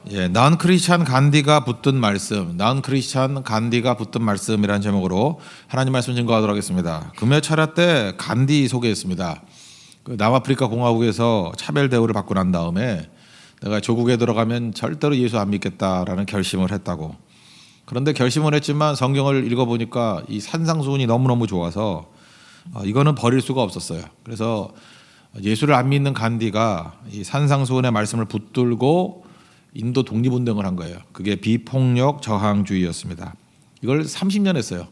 예, 난 크리스찬 간디가 붙든 말씀, 난 크리스찬 간디가 붙든 말씀이라는 제목으로 하나님 말씀 증거하도록 하겠습니다. 금요 철야 때 간디 소개했습니다. 그 남아프리카 공화국에서 차별 대우를 받고 난 다음에 내가 조국에 들어가면 절대로 예수 안 믿겠다라는 결심을 했다고. 그런데 결심을 했지만 성경을 읽어보니까 이 산상수훈이 너무너무 좋아서 이거는 버릴 수가 없었어요. 그래서 예수를 안 믿는 간디가 이 산상수훈의 말씀을 붙들고 인도 독립운동을 한 거예요. 그게 비폭력 저항주의였습니다. 이걸 30년 했어요.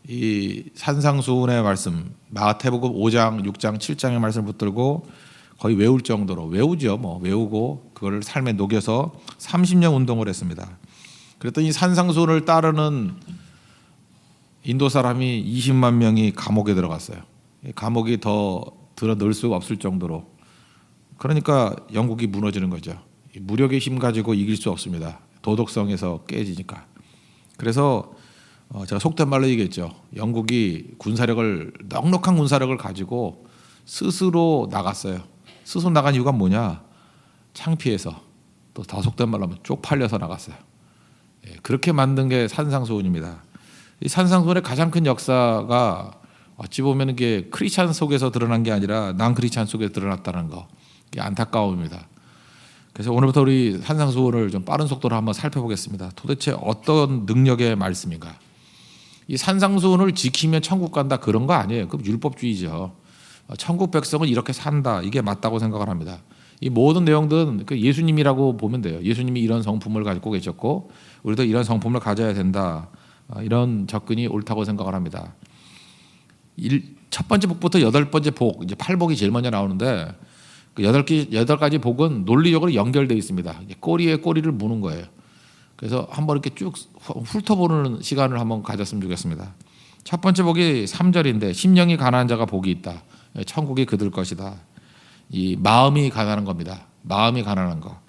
이 산상수훈의 말씀, 마태복음 5장, 6장, 7장의 말씀을 붙들고 거의 외울 정도로 외우죠. 외우고 그걸 삶에 녹여서 30년 운동을 했습니다. 그랬더니 산상수훈을 따르는 인도 사람이 20만 명이 감옥에 들어갔어요. 감옥이 더 들어 넣을 수가 없을 정도로. 그러니까 영국이 무너지는 거죠. 무력의 힘 가지고 이길 수 없습니다. 도덕성에서 깨지니까. 그래서 제가 속된 말로 얘기했죠. 영국이 군사력을 넉넉한 군사력을 가지고 스스로 나갔어요. 스스로 나간 이유가 뭐냐? 창피해서. 또 더 속된 말로 하면 쪽팔려서 나갔어요. 그렇게 만든 게 산상수훈입니다. 이 산상수훈의 가장 큰 역사가 어찌 보면 이게 크리스찬 속에서 드러난 게 아니라 난 크리스찬 속에서 드러났다는 거. 이게 안타까움입니다. 그래서 오늘부터 우리 산상수훈을 좀 빠른 속도로 한번 살펴보겠습니다. 도대체 어떤 능력의 말씀인가? 이 산상수훈을 지키면 천국 간다 그런 거 아니에요. 그 율법주의죠. 천국 백성은 이렇게 산다. 이게 맞다고 생각을 합니다. 이 모든 내용들은 그 예수님이라고 보면 돼요. 예수님이 이런 성품을 가지고 계셨고 우리도 이런 성품을 가져야 된다. 이런 접근이 옳다고 생각을 합니다. 첫 번째 복부터 여덟 번째 복, 이제 팔복이 제일 먼저 나오는데 그 여덟 가지 복은 논리적으로 연결되어 있습니다. 꼬리에 꼬리를 무는 거예요. 그래서 한번 이렇게 쭉 훑어보는 시간을 한번 가졌으면 좋겠습니다. 첫 번째 복이 3절인데 심령이 가난한 자가 복이 있다. 천국이 그들 것이다. 이 마음이 가난한 겁니다. 마음이 가난한 거.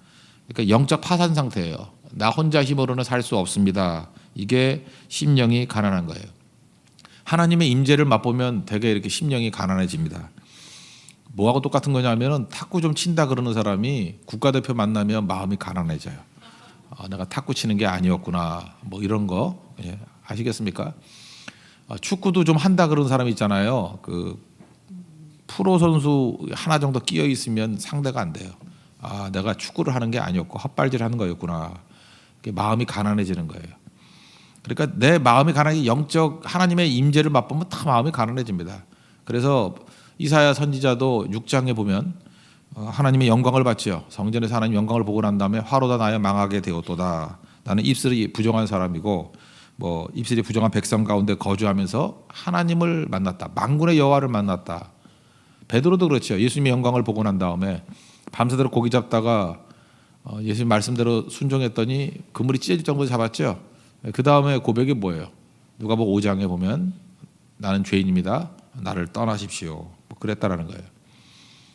그러니까 영적 파산 상태예요. 나 혼자 힘으로는 살 수 없습니다. 이게 심령이 가난한 거예요. 하나님의 임재를 맛보면 되게 이렇게 심령이 가난해집니다. 뭐하고 똑같은 거냐면은 탁구 좀 친다 그러는 사람이 국가대표 만나면 마음이 가난해져요. 내가 탁구 치는 게 아니었구나. 뭐 이런 거 아시겠습니까? 축구도 좀 한다 그러는 사람이 있잖아요. 그 프로 선수 하나 정도 끼어 있으면 상대가 안 돼요. 내가 축구를 하는 게 아니었고 헛발질하는 거였구나. 마음이 가난해지는 거예요. 그러니까 내 마음이 가난해 영적 하나님의 임재를 맛보면 다 마음이 가난해집니다. 그래서 이사야 선지자도 6장에 보면 하나님의 영광을 봤지요. 성전에서 하나님 영광을 보고 난 다음에 화로다 나여 망하게 되었도다. 나는 입술이 부정한 사람이고 입술이 부정한 백성 가운데 거주하면서 하나님을 만났다. 만군의 여호와를 만났다. 베드로도 그렇죠. 예수님의 영광을 보고 난 다음에 밤새도록 고기 잡다가 예수님 말씀대로 순종했더니 그물이 찢어질 정도로 잡았죠. 그 다음에 고백이 뭐예요? 누가복음 5장에 보면 나는 죄인입니다. 나를 떠나십시오. 그랬다라는 거예요.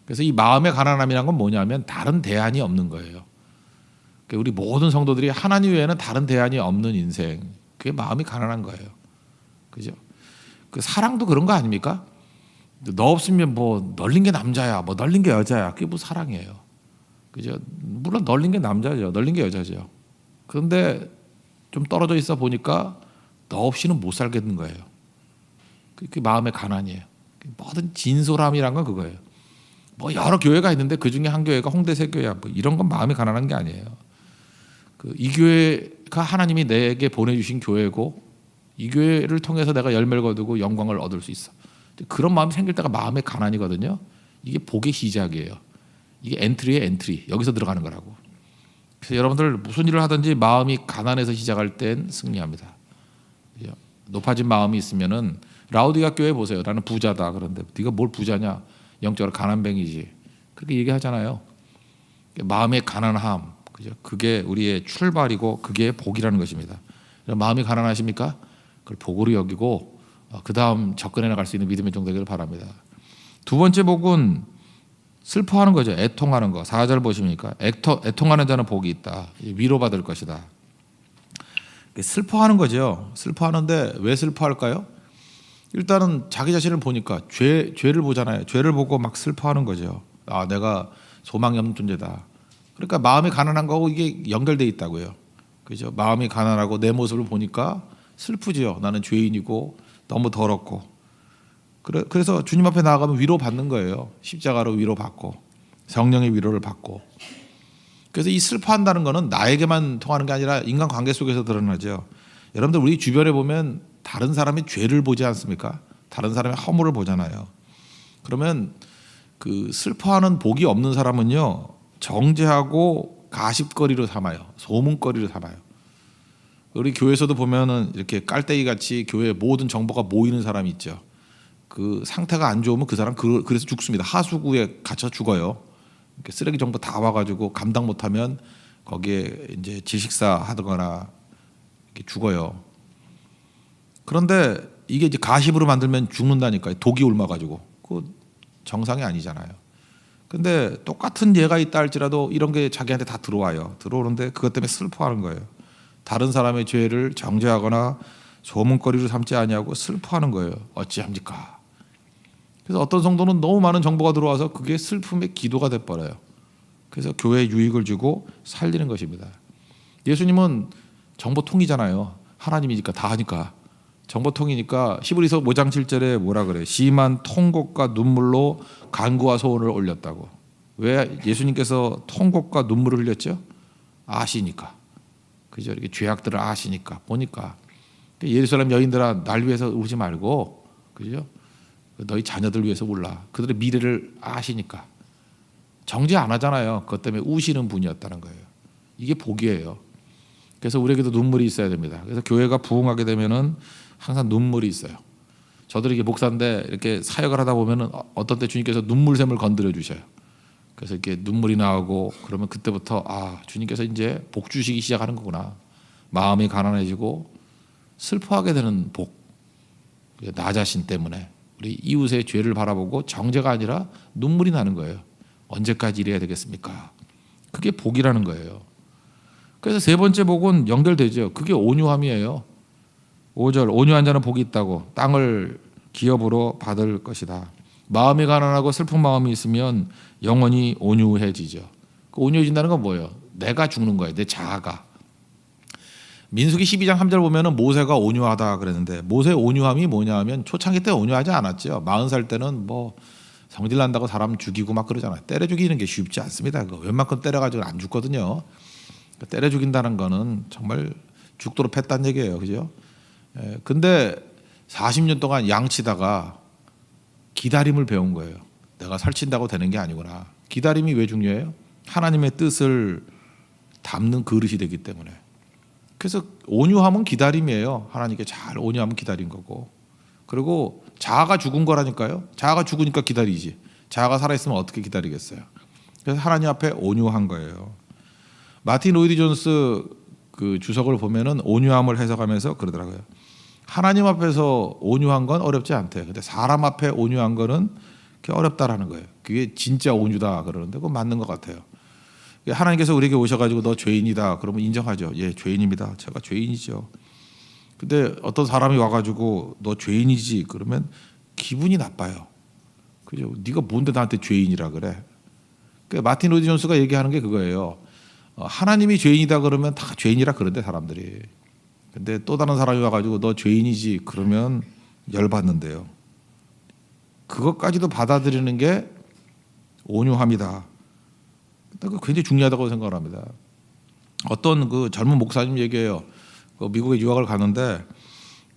그래서 이 마음의 가난함이란 건 뭐냐면 다른 대안이 없는 거예요. 우리 모든 성도들이 하나님 외에는 다른 대안이 없는 인생. 그게 마음이 가난한 거예요. 그죠? 그 사랑도 그런 거 아닙니까? 너 없으면 널린 게 남자야, 널린 게 여자야. 그게 사랑이에요. 그죠? 물론 널린 게 남자죠. 널린 게 여자죠. 그런데 좀 떨어져 있어 보니까 너 없이는 못 살겠는 거예요. 그게 마음의 가난이에요. 모든 진솔함이란 건 그거예요. 여러 교회가 있는데 그 중에 한 교회가 홍대새교회야. 이런 건 마음이 가난한 게 아니에요. 이 교회가 하나님이 내게 보내주신 교회고 이 교회를 통해서 내가 열매를 거두고 영광을 얻을 수 있어. 그런 마음이 생길 때가 마음의 가난이거든요. 이게 복의 시작이에요. 이게 엔트리의 엔트리. 여기서 들어가는 거라고. 그래서 여러분들 무슨 일을 하든지 마음이 가난해서 시작할 땐 승리합니다. 높아진 마음이 있으면은 라우디가 교회 보세요. 나는 부자다. 그런데 네가 뭘 부자냐? 영적으로 가난뱅이지. 그렇게 얘기하잖아요. 마음의 가난함, 그죠? 그게 우리의 출발이고 그게 복이라는 것입니다. 마음이 가난하십니까? 그걸 복으로 여기고 그 다음 접근해 나갈 수 있는 믿음의 종 되기를 바랍니다. 두 번째 복은 슬퍼하는 거죠. 애통하는 거. 4절 보시니까 애통하는 자는 복이 있다. 위로받을 것이다. 슬퍼하는 거죠. 슬퍼하는데 왜 슬퍼할까요? 일단은 자기 자신을 보니까 죄를 보잖아요. 죄를 보고 막 슬퍼하는 거죠. 내가 소망이 없는 존재다. 그러니까 마음이 가난한 거하고 이게 연결돼 있다고요. 그죠? 마음이 가난하고 내 모습을 보니까 슬프지요. 나는 죄인이고 너무 더럽고. 그래서 주님 앞에 나아가면 위로 받는 거예요. 십자가로 위로 받고 성령의 위로를 받고. 그래서 이 슬퍼한다는 거는 나에게만 통하는 게 아니라 인간관계 속에서 드러나죠. 여러분들 우리 주변에 보면 다른 사람의 죄를 보지 않습니까? 다른 사람의 허물을 보잖아요. 그러면 그 슬퍼하는 복이 없는 사람은요, 정죄하고 가십거리로 삼아요. 소문거리로 삼아요. 우리 교회에서도 보면은 이렇게 깔때기 같이 교회에 모든 정보가 모이는 사람이 있죠. 그 상태가 안 좋으면 그 사람 그래서 죽습니다. 하수구에 갇혀 죽어요. 이렇게 쓰레기 정보 다 와가지고 감당 못하면 거기에 이제 질식사 하거나 이렇게 죽어요. 그런데 이게 이제 가십으로 만들면 죽는다니까요. 독이 옮아가지고. 그 정상이 아니잖아요. 근데 똑같은 예가 있다 할지라도 이런 게 자기한테 다 들어와요. 들어오는데 그것 때문에 슬퍼하는 거예요. 다른 사람의 죄를 정죄하거나 소문거리로 삼지 아니하고 슬퍼하는 거예요. 어찌합니까? 그래서 어떤 성도는 너무 많은 정보가 들어와서 그게 슬픔의 기도가 돼버려요. 그래서 교회에 유익을 주고 살리는 것입니다. 예수님은 정보통이잖아요. 하나님이니까 다 하니까. 정보통이니까 히브리서 5장 7절에 뭐라 그래요? 심한 통곡과 눈물로 간구와 소원을 올렸다고. 왜 예수님께서 통곡과 눈물을 흘렸죠? 아시니까. 그죠? 이렇게 죄악들을 아시니까 보니까. 예루살렘 여인들아 날 위해서 울지 말고, 그죠? 너희 자녀들 위해서 울라. 그들의 미래를 아시니까. 정죄 안 하잖아요. 그것 때문에 우시는 분이었다는 거예요. 이게 복이에요. 그래서 우리에게도 눈물이 있어야 됩니다. 그래서 교회가 부흥하게 되면은 항상 눈물이 있어요. 저도 이렇게 목사인데 이렇게 사역을 하다 보면은 어떤 때 주님께서 눈물샘을 건드려 주셔요. 그래서 이렇게 눈물이 나오고 그러면 그때부터 주님께서 이제 복 주시기 시작하는 거구나. 마음이 가난해지고 슬퍼하게 되는 복. 나 자신 때문에 우리 이웃의 죄를 바라보고 정죄가 아니라 눈물이 나는 거예요. 언제까지 이래야 되겠습니까? 그게 복이라는 거예요. 그래서 세 번째 복은 연결되죠. 그게 온유함이에요. 5절 온유한 자는 복이 있다고 땅을 기업으로 받을 것이다. 마음이 가난하고 슬픈 마음이 있으면 영혼이 온유해지죠. 그 온유해진다는 건 뭐예요? 내가 죽는 거예요. 내 자아가. 민수기 12장 3절 보면은 모세가 온유하다 그랬는데 모세의 온유함이 뭐냐 하면 초창기 때 온유하지 않았죠. 40살 때는 뭐 성질 난다고 사람 죽이고 막 그러잖아요. 때려 죽이는 게 쉽지 않습니다. 그거 웬만큼 때려가지고 안 죽거든요. 때려 죽인다는 거는 정말 죽도록 팼다는 얘기예요. 그죠? 근데 40년 동안 양치다가 기다림을 배운 거예요. 내가 설친다고 되는 게 아니구나. 기다림이 왜 중요해요? 하나님의 뜻을 담는 그릇이 되기 때문에. 그래서 온유함은 기다림이에요. 하나님께 잘 온유하면 기다린 거고. 그리고 자아가 죽은 거라니까요. 자아가 죽으니까 기다리지. 자아가 살아있으면 어떻게 기다리겠어요. 그래서 하나님 앞에 온유한 거예요. 마틴 로이드 존스 그 주석을 보면은 온유함을 해석하면서 그러더라고요. 하나님 앞에서 온유한 건 어렵지 않대요. 근데 사람 앞에 온유한 거는 어렵다라는 거예요. 그게 진짜 온유다 그러는데 그건 맞는 것 같아요. 하나님께서 우리에게 오셔가지고 너 죄인이다 그러면 인정하죠. 예, 죄인입니다. 제가 죄인이죠. 근데 어떤 사람이 와가지고 너 죄인이지 그러면 기분이 나빠요. 그죠? 네가 뭔데 나한테 죄인이라 그래? 그러니까 마틴 로이드 존스가 얘기하는 게 그거예요. 하나님이 죄인이다 그러면 다 죄인이라 그런데 사람들이. 근데 또 다른 사람이 와가지고 너 죄인이지 그러면 열받는데요. 그것까지도 받아들이는 게 온유함이다. 그거 굉장히 중요하다고 생각을 합니다. 어떤 그 젊은 목사님 얘기해요. 그 미국에 유학을 가는데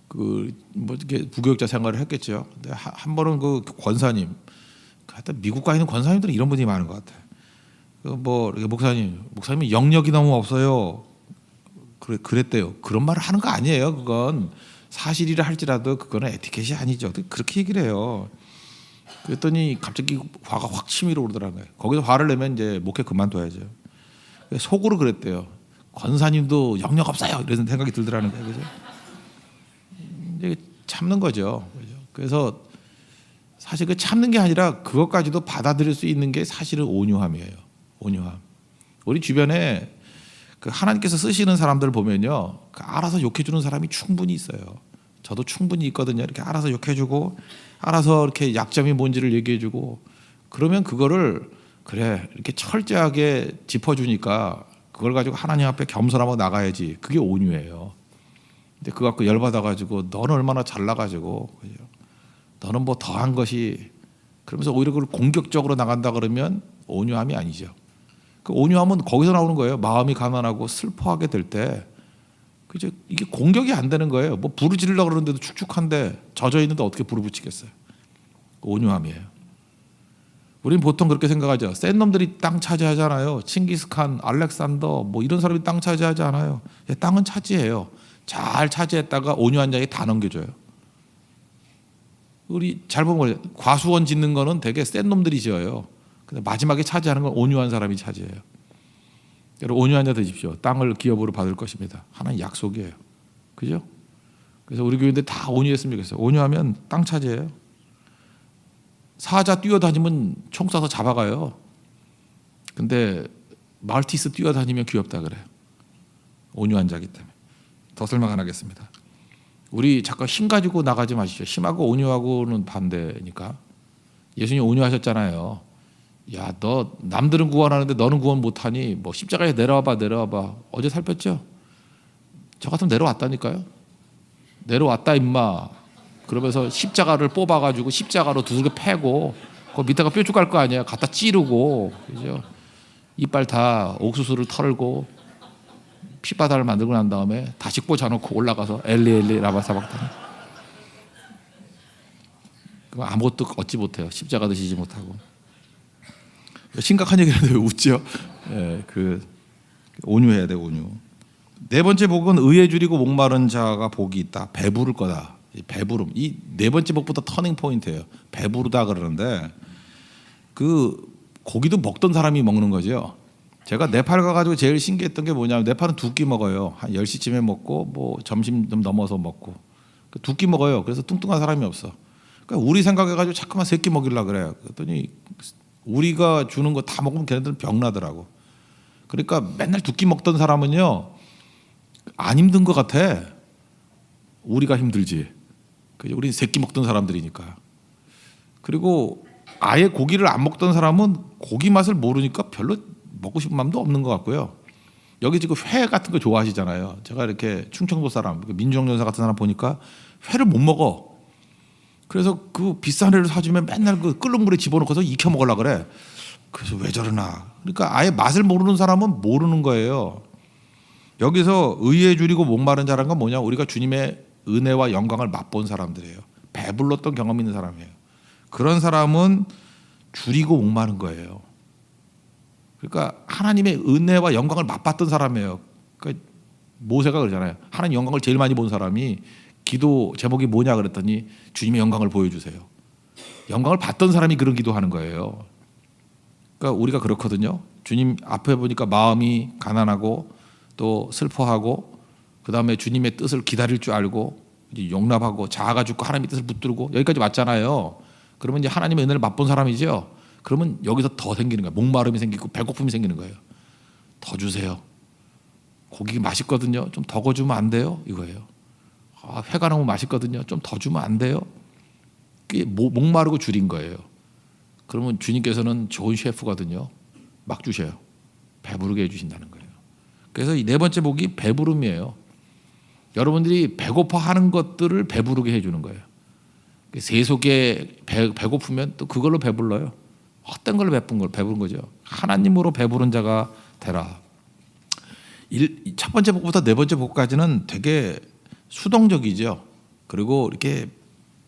그 뭐 이렇게 부교육자 생활을 했겠죠. 근데 한 번은 그 권사님, 하여튼 미국 가 있는 권사님들은 이런 분이 많은 것 같아. 뭐 목사님이 영역이 너무 없어요. 그랬대요. 그런 말을 하는 거 아니에요. 그건 사실이라 할지라도 그거는 에티켓이 아니죠. 그렇게 얘기를 해요. 그랬더니 갑자기 화가 확 치밀어 오르더라고요. 거기서 화를 내면 이제 목회 그만둬야죠. 속으로 그랬대요. 권사님도 영역 없어요. 이런 생각이 들더라는 거예요. 그죠? 이제 참는 거죠. 그래서 사실 그 참는 게 아니라 그것까지도 받아들일 수 있는 게 사실은 온유함이에요. 온유함. 우리 주변에 그 하나님께서 쓰시는 사람들 보면요, 알아서 욕해주는 사람이 충분히 있어요. 저도 충분히 있거든요. 이렇게 알아서 욕해주고, 알아서 이렇게 약점이 뭔지를 얘기해주고, 그러면 그거를 그래 이렇게 철저하게 짚어주니까 그걸 가지고 하나님 앞에 겸손하고 나가야지. 그게 온유예요. 근데 그거 갖고 열받아가지고 너는 얼마나 잘나가지고 너는 뭐 더한 것이 그러면서 오히려 그걸 공격적으로 나간다 그러면 온유함이 아니죠. 그 온유함은 거기서 나오는 거예요. 마음이 가난하고 슬퍼하게 될 때 그죠? 이게 공격이 안 되는 거예요. 뭐 부르짖으려고 그러는데도 축축한데 젖어 있는데 어떻게 불을 붙이겠어요? 온유함이에요. 우리는 보통 그렇게 생각하죠. 센 놈들이 땅 차지하잖아요. 칭기스칸, 알렉산더 뭐 이런 사람이 땅 차지하지 않아요. 땅은 차지해요. 잘 차지했다가 온유한 자에게 다 넘겨줘요. 우리 잘 보면 과수원 짓는 거는 되게 센 놈들이 지어요. 근데 마지막에 차지하는 건 온유한 사람이 차지해요. 여러분 온유한 자 되십시오. 땅을 기업으로 받을 것입니다. 하나님 약속이에요. 그죠? 그래서 우리 교회인데 다 온유했으면 좋겠어요. 온유하면 땅 차지해요. 사자 뛰어다니면 총 쏴서 잡아가요. 근데 말티스 뛰어다니면 귀엽다 그래요. 온유한 자기 때문에. 더 설명 안 하겠습니다. 우리 잠깐 힘 가지고 나가지 마시죠. 힘하고 온유하고는 반대니까. 예수님 온유하셨잖아요. 야, 너 남들은 구원하는데 너는 구원 못하니 뭐 십자가에 내려와봐. 어제 살폈죠? 저 같으면 내려왔다니까요. 내려왔다 임마. 그러면서 십자가를 뽑아가지고 십자가로 두들겨 패고 그 밑에가 뾰족할 거 아니에요. 갖다 찌르고 그죠? 이빨 다 옥수수를 털고 피바다를 만들고 난 다음에 다시 꽂아놓고 올라가서 엘리 라바사박타니 그럼 아무것도 얻지 못해요. 십자가도 지지 못하고. 심각한 얘기인데 왜 웃죠? 예, 그 온유해야 돼 온유. 네 번째 복은 의에 줄이고 목마른 자가 복이 있다. 배부를 거다. 배부름. 이 네 번째 복부터 터닝 포인트예요. 배부르다 그러는데 그 고기도 먹던 사람이 먹는 거죠. 제가 네팔 가가지고 제일 신기했던 게 뭐냐면 네팔은 두 끼 먹어요. 한 10시쯤에 먹고 뭐 점심 좀 넘어서 먹고 두 끼 먹어요. 그래서 뚱뚱한 사람이 없어. 그러니까 우리 생각해가지고 자꾸만 세 끼 먹이려고 그래요. 그랬더니 우리가 주는 거 다 먹으면 걔네들은 병나더라고. 그러니까 맨날 두 끼 먹던 사람은요 안 힘든 것 같아. 우리가 힘들지. 우리는 세 끼 먹던 사람들이니까. 그리고 아예 고기를 안 먹던 사람은 고기 맛을 모르니까 별로 먹고 싶은 마음도 없는 것 같고요. 여기 지금 회 같은 거 좋아하시잖아요. 제가 이렇게 충청도 사람, 민중연사 같은 사람 보니까 회를 못 먹어. 그래서 그 비싼 회를 사주면 맨날 그 끓는 물에 집어넣고서 익혀 먹으려고 그래. 그래서 왜 저러나. 그러니까 아예 맛을 모르는 사람은 모르는 거예요. 여기서 의에 줄이고 목마른 자라는 건 뭐냐? 우리가 주님의 은혜와 영광을 맛본 사람들이에요. 배불렀던 경험이 있는 사람이에요. 그런 사람은 줄이고 목마른 거예요. 그러니까 하나님의 은혜와 영광을 맛봤던 사람이에요. 그러니까 모세가 그러잖아요. 하나님 영광을 제일 많이 본 사람이 기도 제목이 뭐냐 그랬더니 주님의 영광을 보여주세요. 영광을 봤던 사람이 그런 기도하는 거예요. 그러니까 우리가 그렇거든요. 주님 앞에 보니까 마음이 가난하고 또 슬퍼하고 그 다음에 주님의 뜻을 기다릴 줄 알고 용납하고 자아가 죽고 하나님의 뜻을 붙들고 여기까지 왔잖아요. 그러면 이제 하나님의 은혜를 맛본 사람이죠. 그러면 여기서 더 생기는 거예요. 목마름이 생기고 배고픔이 생기는 거예요. 더 주세요. 고기 맛있거든요. 좀 더 거주면 안 돼요? 이거예요. 회가 너무 맛있거든요. 좀 더 주면 안 돼요? 그게 목마르고 줄인 거예요. 그러면 주님께서는 좋은 셰프거든요. 막 주셔요. 배부르게 해주신다는 거예요. 그래서 이 네 번째 복이 배부름이에요. 여러분들이 배고파하는 것들을 배부르게 해주는 거예요. 세속에 배고프면 또 그걸로 배불러요. 헛된 걸로 배부른 거죠. 하나님으로 배부른 자가 되라. 첫 번째 복부터 네 번째 복까지는 되게 수동적이죠. 그리고 이렇게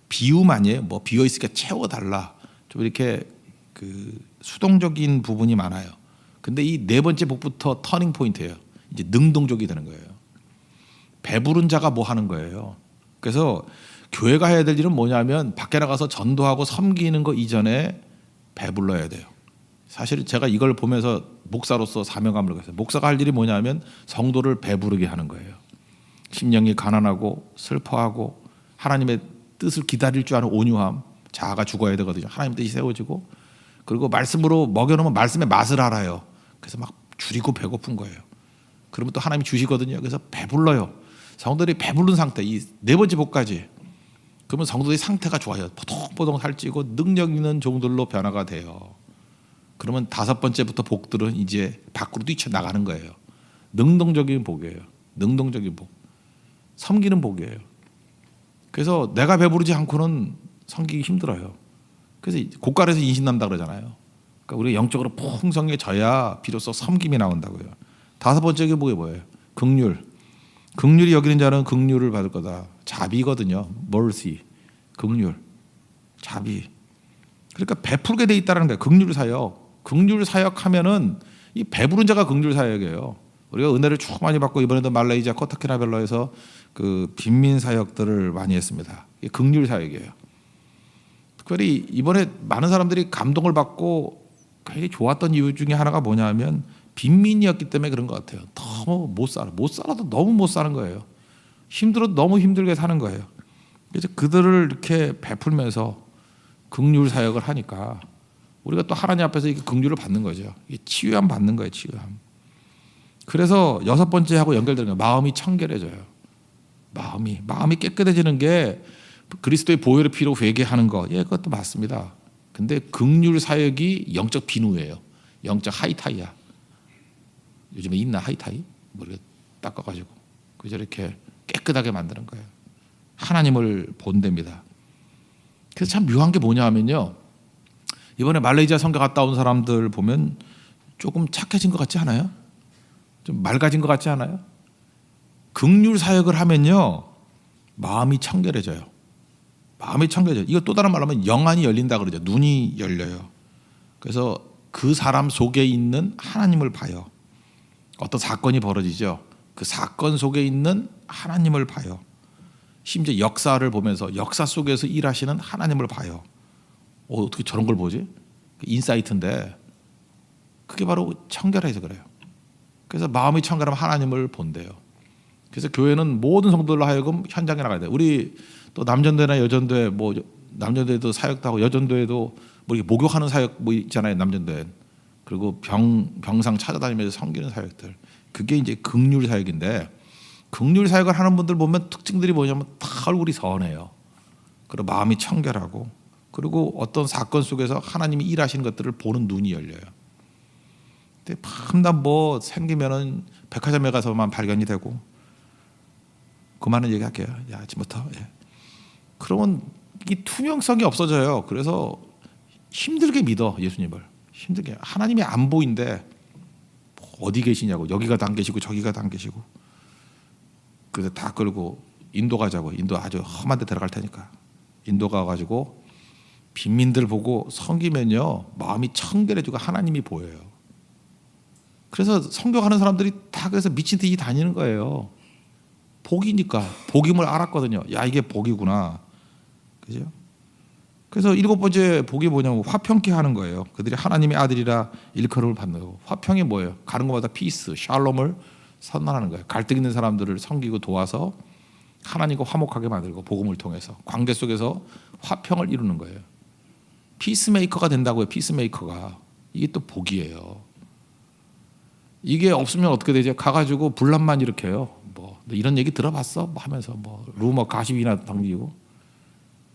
비움 아니에요. 뭐 비어 있으니까 채워달라. 좀 이렇게 그 수동적인 부분이 많아요. 근데 이 네 번째 복부터 터닝 포인트예요. 이제 능동적이 되는 거예요. 배부른 자가 뭐 하는 거예요. 그래서 교회가 해야 될 일은 뭐냐면 밖에 나가서 전도하고 섬기는 거 이전에 배불러야 돼요. 사실 제가 이걸 보면서 목사로서 사명감을 가졌어요. 목사가 할 일이 뭐냐면 성도를 배부르게 하는 거예요. 심령이 가난하고 슬퍼하고 하나님의 뜻을 기다릴 줄 아는 온유함, 자아가 죽어야 되거든요. 하나님 뜻이 세워지고 그리고 말씀으로 먹여놓으면 말씀의 맛을 알아요. 그래서 막 줄이고 배고픈 거예요. 그러면 또 하나님이 주시거든요. 그래서 배불러요. 성도들이 배부른 상태, 이 네 번째 복까지. 그러면 성도들의 상태가 좋아요. 포동포동 살찌고 능력 있는 종들로 변화가 돼요. 그러면 다섯 번째부터 복들은 이제 밖으로 뛰쳐나가는 거예요. 능동적인 복이에요. 능동적인 복. 섬기는 복이에요. 그래서 내가 배부르지 않고는 섬기기 힘들어요. 그래서 고갈에서 인신난다 그러잖아요. 그러니까 우리가 영적으로 풍성해져야 비로소 섬김이 나온다고요. 다섯 번째 게 뭐예요? 긍휼. 긍휼이 여기는 자는 긍휼을 받을 거다. 자비거든요. mercy. 긍휼. 자비. 그러니까 베풀게 돼 있다는 거예요. 긍휼 사역. 긍휼 사역하면은 이 배부른 자가 긍휼 사역이에요. 우리가 은혜를 쭉 많이 받고 이번에도 말레이시아 코타키나발루에서 그 빈민 사역들을 많이 했습니다. 이게 긍휼 사역이에요. 특별히 이번에 많은 사람들이 감동을 받고 굉장히 좋았던 이유 중에 하나가 뭐냐면 빈민이었기 때문에 그런 것 같아요. 너무 못 살아도 너무 못 사는 거예요. 힘들어도 너무 힘들게 사는 거예요. 그래서 그들을 이렇게 베풀면서 긍휼 사역을 하니까 우리가 또 하나님 앞에서 이게 긍휼을 받는 거죠. 이게 치유함 받는 거예요. 치유함. 그래서 여섯 번째 하고 연결되는 거예요. 마음이 청결해져요. 마음이 깨끗해지는 게 그리스도의 보혈의 피로 회개하는 거. 예, 그것도 맞습니다. 근데 긍휼 사역이 영적 비누예요. 영적 하이타이야. 요즘에 있나 하이타이? 머리가 닦아가지고 그저 이렇게 깨끗하게 만드는 거예요. 하나님을 본답니다. 그래서 참 묘한 게 뭐냐 하면요. 이번에 말레이시아 선교 갔다 온 사람들 보면 조금 착해진 것 같지 않아요? 좀 맑아진 것 같지 않아요? 긍휼 사역을 하면요. 마음이 청결해져요. 마음이 청결해져요. 이거 또 다른 말로 하면 영안이 열린다 그러죠. 눈이 열려요. 그래서 그 사람 속에 있는 하나님을 봐요. 어떤 사건이 벌어지죠. 그 사건 속에 있는 하나님을 봐요. 심지어 역사를 보면서 역사 속에서 일하시는 하나님을 봐요. 어떻게 저런 걸 보지? 인사이트인데 그게 바로 청결해서 그래요. 그래서 마음이 청결하면 하나님을 본대요. 그래서 교회는 모든 성도들로 하여금 현장에 나가야 돼요. 우리 또 남전도나 여전도에 뭐 남전도에도 사역도 하고 여전도에도 뭐 이렇게 목욕하는 사역 뭐 있잖아요. 남전도에. 그리고 병상 찾아다니면서 섬기는 사역들. 그게 이제 긍휼 사역인데 긍휼 사역을 하는 분들 보면 특징들이 뭐냐면 다 얼굴이 선해요. 그리고 마음이 청결하고 그리고 어떤 사건 속에서 하나님이 일하시는 것들을 보는 눈이 열려요. 근데 밤낮 뭐 생기면은 백화점에 가서만 발견이 되고 그만한 얘기할게요. 야, 아침부터. 예. 그러면 이 투명성이 없어져요. 그래서 힘들게 믿어 예수님을. 힘들게. 하나님이 안 보인대. 어디 계시냐고. 여기가 안 계시고 저기가 안 계시고. 그래서 다 끌고 인도 가자고. 인도 아주 험한 데 들어갈 테니까. 인도 가가지고 빈민들 보고 섬기면요. 마음이 청결해지고 하나님이 보여요. 그래서 성교하는 사람들이 다 그래서 미친 듯이 다니는 거예요. 복이니까. 복임을 알았거든요. 야, 이게 복이구나. 그죠? 그래서 일곱 번째 복이 뭐냐면 화평케 하는 거예요. 그들이 하나님의 아들이라 일컬음을 받는 거고. 화평이 뭐예요? 가는 곳마다 피스, 샬롬을 선언하는 거예요. 갈등 있는 사람들을 섬기고 도와서 하나님과 화목하게 만들고 복음을 통해서 관계 속에서 화평을 이루는 거예요. 피스메이커가 된다고요. 피스메이커가. 이게 또 복이에요. 이게 없으면 어떻게 되죠? 가가지고 분란만 일으켜요. 뭐 이런 얘기 들어봤어? 뭐 하면서 뭐 루머 가십이나 당기고.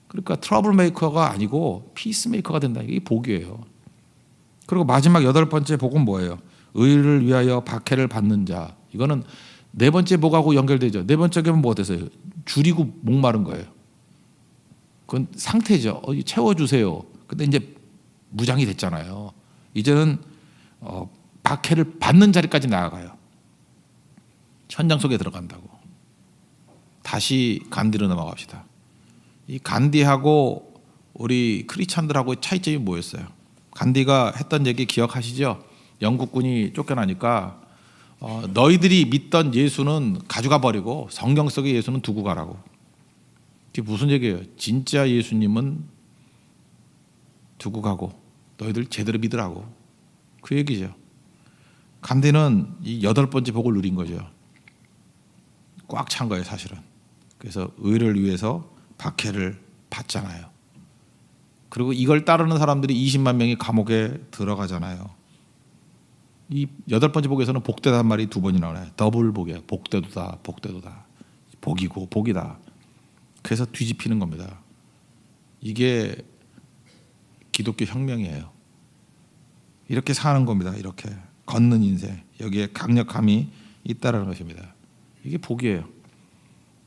그러니까 트러블 메이커가 아니고 피스메이커가 된다. 이게 복이에요. 그리고 마지막 여덟 번째 복은 뭐예요? 의를 위하여 박해를 받는 자. 이거는 네 번째 복하고 연결되죠. 네 번째 복은 뭐 됐어요? 줄이고 목마른 거예요. 그건 상태죠. 채워주세요. 근데 이제 무장이 됐잖아요. 이제는 박해를 받는 자리까지 나아가요. 현장 속에 들어간다고. 다시 간디로 넘어갑시다. 이 간디하고 우리 크리스찬들하고의 차이점이 뭐였어요? 간디가 했던 얘기 기억하시죠? 영국군이 쫓겨나니까 너희들이 믿던 예수는 가져가 버리고 성경 속의 예수는 두고 가라고. 그게 무슨 얘기예요? 진짜 예수님은 두고 가고 너희들 제대로 믿으라고. 그 얘기죠. 간디는 이 여덟 번째 복을 누린 거죠. 꽉 찬 거예요, 사실은. 그래서 의를 위해서 박해를 받잖아요. 그리고 이걸 따르는 사람들이 20만 명이 감옥에 들어가잖아요. 이 여덟 번째 복에서는 복되다는 말이 두 번이나 나와요. 더블 복이에요. 복되도다, 복되도다. 복이고 복이다. 그래서 뒤집히는 겁니다. 이게 기독교 혁명이에요. 이렇게 사는 겁니다. 이렇게 걷는 인생. 여기에 강력함이 있다라는 것입니다. 이게 복이에요.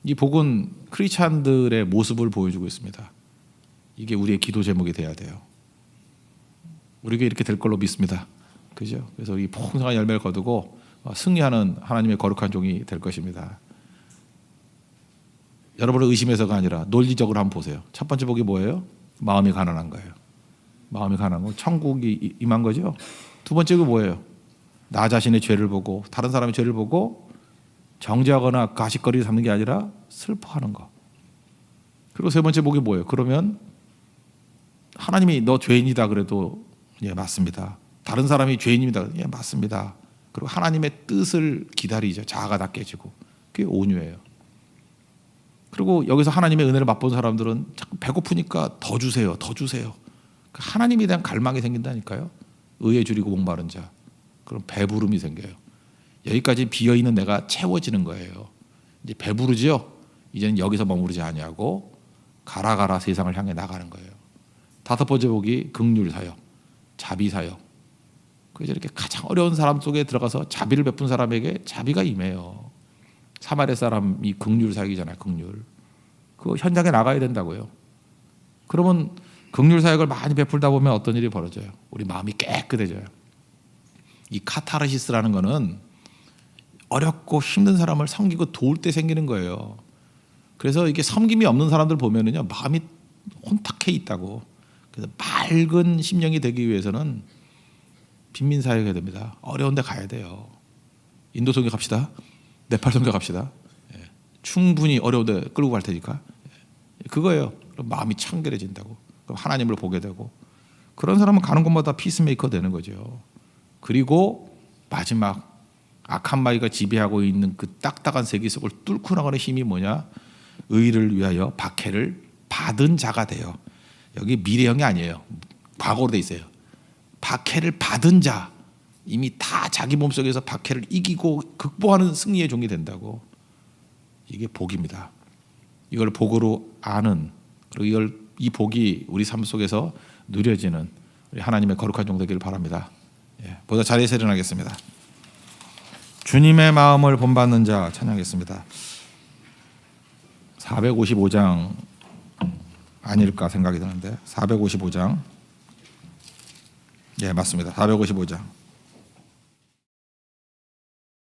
이 복은 크리스찬들의 모습을 보여주고 있습니다. 이게 우리의 기도 제목이 돼야 돼요. 우리가 이렇게 될 걸로 믿습니다. 그죠? 그래서 이 풍성한 열매를 거두고 승리하는 하나님의 거룩한 종이 될 것입니다. 여러분을 의심해서가 아니라 논리적으로 한번 보세요. 첫 번째 복이 뭐예요? 마음이 가난한 거예요. 마음이 가난한 거. 천국이 임한 거죠. 두 번째가 뭐예요? 나 자신의 죄를 보고 다른 사람의 죄를 보고 정죄하거나 가십거리를 삼는 게 아니라 슬퍼하는 거. 그리고 세 번째 복이 뭐예요? 그러면 하나님이 너 죄인이다 그래도 예 맞습니다. 다른 사람이 죄인입니다. 예 맞습니다. 그리고 하나님의 뜻을 기다리죠. 자아가 다 깨지고. 그게 온유예요. 그리고 여기서 하나님의 은혜를 맛본 사람들은 자꾸 배고프니까 더 주세요. 더 주세요. 하나님에 대한 갈망이 생긴다니까요. 의에 줄이고 목마른 자. 그럼 배부름이 생겨요. 여기까지 비어있는 내가 채워지는 거예요. 이제 배부르지요. 이제는 여기서 머무르지 아니하고 가라 세상을 향해 나가는 거예요. 다섯 번째 복이 긍휼 사역, 자비 사역. 그래서 이렇게 가장 어려운 사람 속에 들어가서 자비를 베푼 사람에게 자비가 임해요. 사마리아 사람이 긍휼 사역이잖아요. 긍휼. 그 현장에 나가야 된다고요. 그러면 긍휼 사역을 많이 베풀다 보면 어떤 일이 벌어져요? 우리 마음이 깨끗해져요. 이 카타르시스라는 거는 어렵고 힘든 사람을 섬기고 도울 때 생기는 거예요. 그래서 이게 섬김이 없는 사람들 보면은요 마음이 혼탁해 있다고. 그래서 맑은 심령이 되기 위해서는 빈민 사역해야 됩니다. 어려운데 가야 돼요. 인도 선교 갑시다. 네팔 선교 갑시다. 예. 충분히 어려운데 끌고 갈 테니까. 예. 그거예요. 그럼 마음이 청결해진다고. 그럼 하나님을 보게 되고 그런 사람은 가는 곳마다 피스메이커 되는 거죠. 그리고 마지막 악한 마귀가 지배하고 있는 그 딱딱한 세계 속을 뚫고 나가는 힘이 뭐냐? 의를 위하여 박해를 받은 자가 돼요. 여기 미래형이 아니에요. 과거로 돼 있어요. 박해를 받은 자. 이미 다 자기 몸속에서 박해를 이기고 극복하는 승리의 종이 된다고. 이게 복입니다. 이걸 복으로 아는 그리고 이 복이 우리 삶 속에서 누려지는 우리 하나님의 거룩한 종 되기를 바랍니다. 예, 보다 자리에서 일어나겠습니다. 주님의 마음을 본받는 자 찬양하겠습니다. 455장 아닐까 생각이 드는데 455장 예 맞습니다. 455장